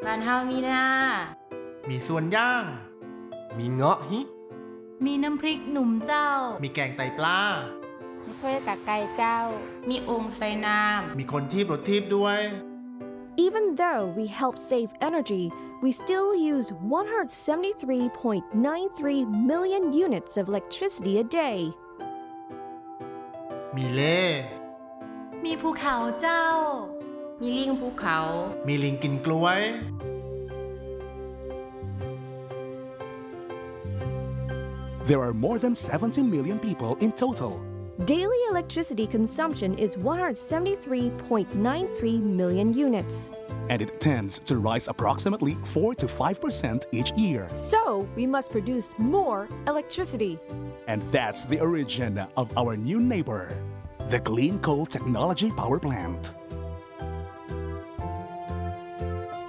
บ้านเฮามีนา มีส่วนย่าง มีเงาะฮิ มีน้ำพริกหนุ่มเจ้า มีแกงไตปลา มีถ้วยกะไก่เจ้า มีองค์ใส่น้ำ มีคนทีบรถทีบด้วย Even though we help save energy, we still use 173.93 million units of electricity a day. มีเล่ มีภูเขาเจ้า มีลิงภูเขา มีลิงกินกล้วย There are more than 70 million people in total. Daily electricity consumption is 173.93 million units. And it tends to rise approximately 4 to 5% each year. So, we must produce more electricity. And that's the origin of our new neighbor, the Clean Coal Technology Power Plant.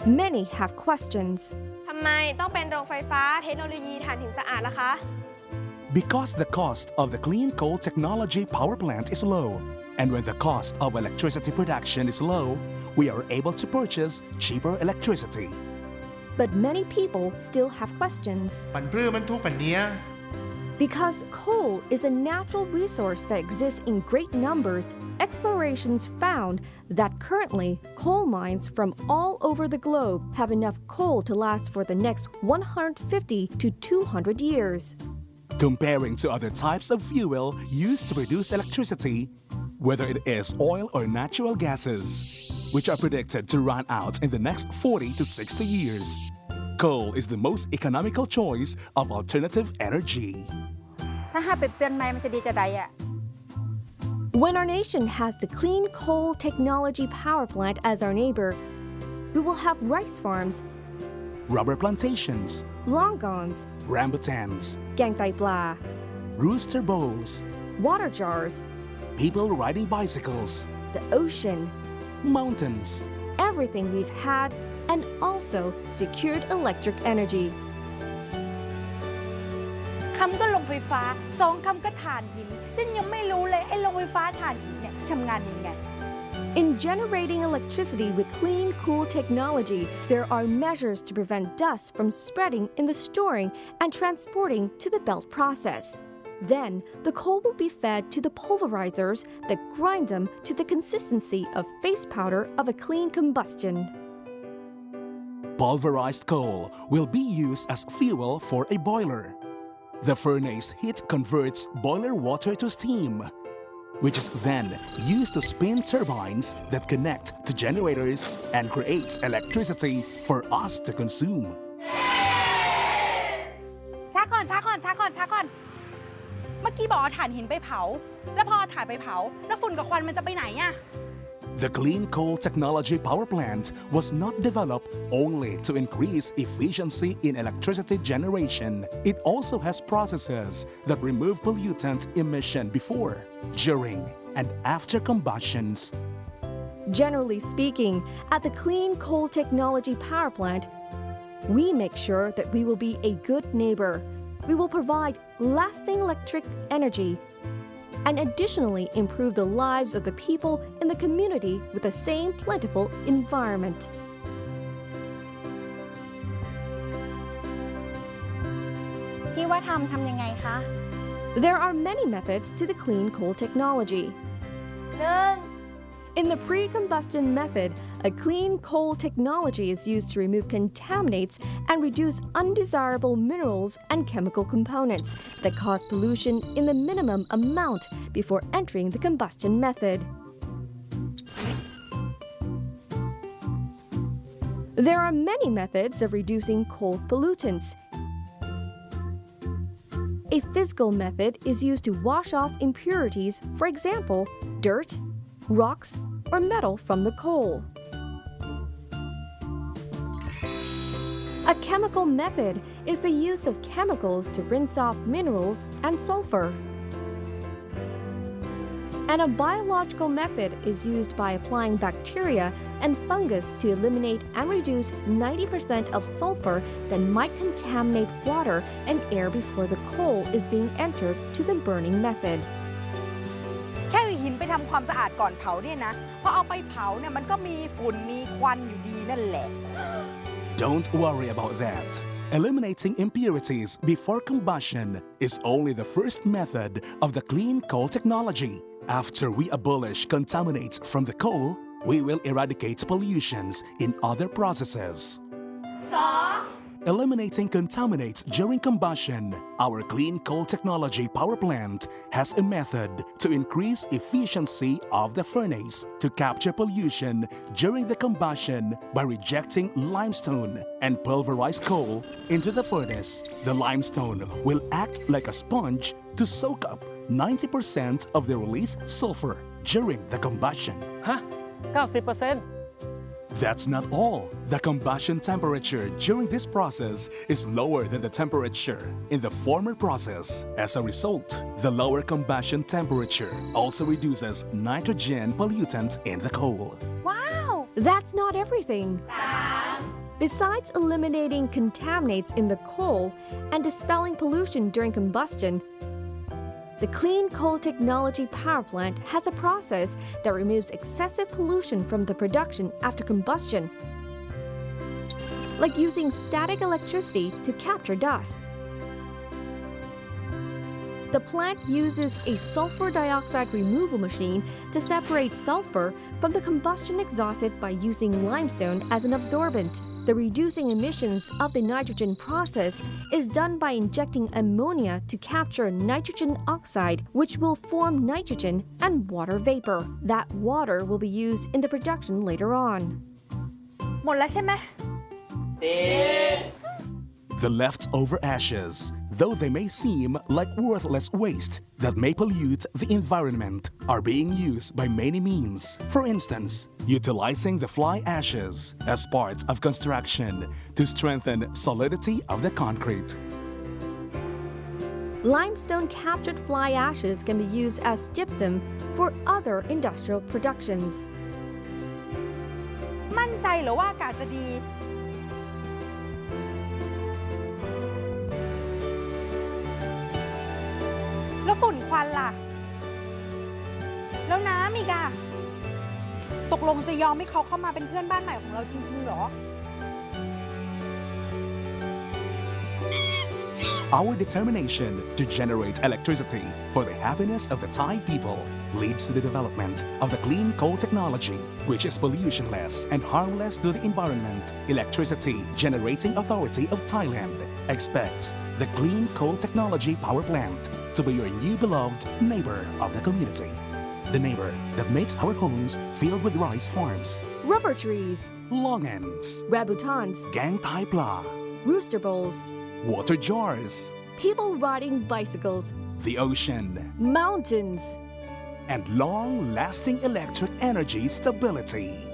Many have questions. ทำไมต้องเป็นโรงไฟฟ้าเทคโนโลยีถ่านหินสะอาดล่ะคะ Because the cost of the Clean Coal Technology Power Plant is low. And when the cost of electricity production is low, we are able to purchase cheaper electricity. But many people still have questions. ปันพรือมันทุกปันเนี้ย Because coal is a natural resource that exists in great numbers, explorations found that currently coal mines from all over the globe have enough coal to last for the next 150 to 200 years. Comparing to other types of fuel used to produce electricity, whether it is oil or natural gases, which are predicted to run out in the next 40 to 60 years, coal is the most economical choice of alternative energy. ถ้าหากเปลี่ยนใหม่มันจะดีจะใดอะ When our nation has the Clean Coal Technology Power Plant as our neighbor, we will have rice farms, Rubber plantations, longons, rambutans, gang tai pla, rooster bowls, water jars, people riding bicycles, the ocean, mountains, everything we've had, and also secured electric energy. คำก็โรงไฟฟ้าสองคำก็ถ่านหินฉันยังไม่รู้เลยไอ้โรงไฟฟ้าถ่านหินเนี่ยทำงานยังไง In generating electricity with clean, cool technology, there are measures to prevent dust from spreading in the storing and transporting to the belt process. Then, the coal will be fed to the pulverizers that grind them to the consistency of face powder of a clean combustion. Pulverized coal will be used as fuel for a boiler. The furnace heat converts boiler water to steam, which is then used to spin turbines that connect to generators and creates electricity for us to consume. ช้าก่อน เมื่อกี้บอกเอาถ่านหินไปเผา แล้วพอเอาถ่านไปเผา แล้วฝุ่นกับควันมันจะไปไหนอะ The Clean Coal Technology Power Plant was not developed only to increase efficiency in electricity generation. It also has processes that remove pollutant emission before, during, and after combustions. Generally speaking, at the Clean Coal Technology Power Plant, we make sure that we will be a good neighbor. We will provide lasting electric energy and additionally improve the lives of the people in the community with the same plentiful environment. พี่ว่าทำยังไงคะ There are many methods to the clean coal technology. 1. In the pre-combustion method, a clean coal technology is used to remove contaminants and reduce undesirable minerals and chemical components that cause pollution in the minimum amount before entering the combustion method. There are many methods of reducing coal pollutants. A physical method is used to wash off impurities, for example, dirt, rocks, or metal from the coal. A chemical method is the use of chemicals to rinse off minerals and sulfur. And a biological method is used by applying bacteria and fungus to eliminate and reduce 90% of sulfur that might contaminate water and air before the coal is being entered to the burning method. แค่หินไปทำความสะอาดก่อนเผาเนี่ยนะพอเอาไปเผาเนี่ยมันก็มีฝุ่นมีควันอยู่ดีนั่นแหละ Don't worry about that. Eliminating impurities before combustion is only the first method of the clean coal technology. After we abolish contaminants from the coal, we will eradicate pollutions in other processes. Eliminating contaminants during combustion, our clean coal technology power plant has a method to increase efficiency of the furnace to capture pollution during the combustion by rejecting limestone and pulverized coal into the furnace. The limestone will act like a sponge to soak up 90% of the released sulfur during the combustion. ฮะ 90% That's not all. The combustion temperature during this process is lower than the temperature in the former process. As a result, the lower combustion temperature also reduces nitrogen pollutant in the coal. That's not everything. Besides eliminating contaminants in the coal and dispelling pollution during combustion, the Clean Coal Technology Power Plant has a process that removes excessive pollution from the production after combustion, like using static electricity to capture dust. The plant uses a sulfur dioxide removal machine to separate sulfur from the combustion exhausted by using limestone as an absorbent. The reducing emissions of the nitrogen process is done by injecting ammonia to capture nitrogen oxide, which will form nitrogen and water vapor. That water will be used in the production later on. หมดแล้วใช่ไหม The leftover ashes, though they may seem like worthless waste that may pollute the environment, are being used by many means. For instance, utilizing the fly ashes as part of construction to strengthen solidity of the concrete. Limestone captured fly ashes can be used as gypsum for other industrial productions. มั่นใจเหรอว่าอากาศจะดี แล้วฝุ่นควันล่ะ แล้วน้ำอีกอะตกลงจะยอมให้เขาเข้ามาเป็นเพื่อนบ้านใหม่ของเราจริงๆเหรอ Our determination to generate electricity for the happiness of the Thai people leads to the development of the clean coal technology, which is pollutionless and harmless to the environment. Electricity Generating Authority of Thailand expects the Clean Coal Technology Power Plant to be your new beloved neighbor of the community. The neighbor that makes our homes filled with rice farms, Rubber trees, long ends, rabutans, gang thai pla, rooster bowls, water jars, people riding bicycles, the ocean, mountains. and long-lasting electric energy stability.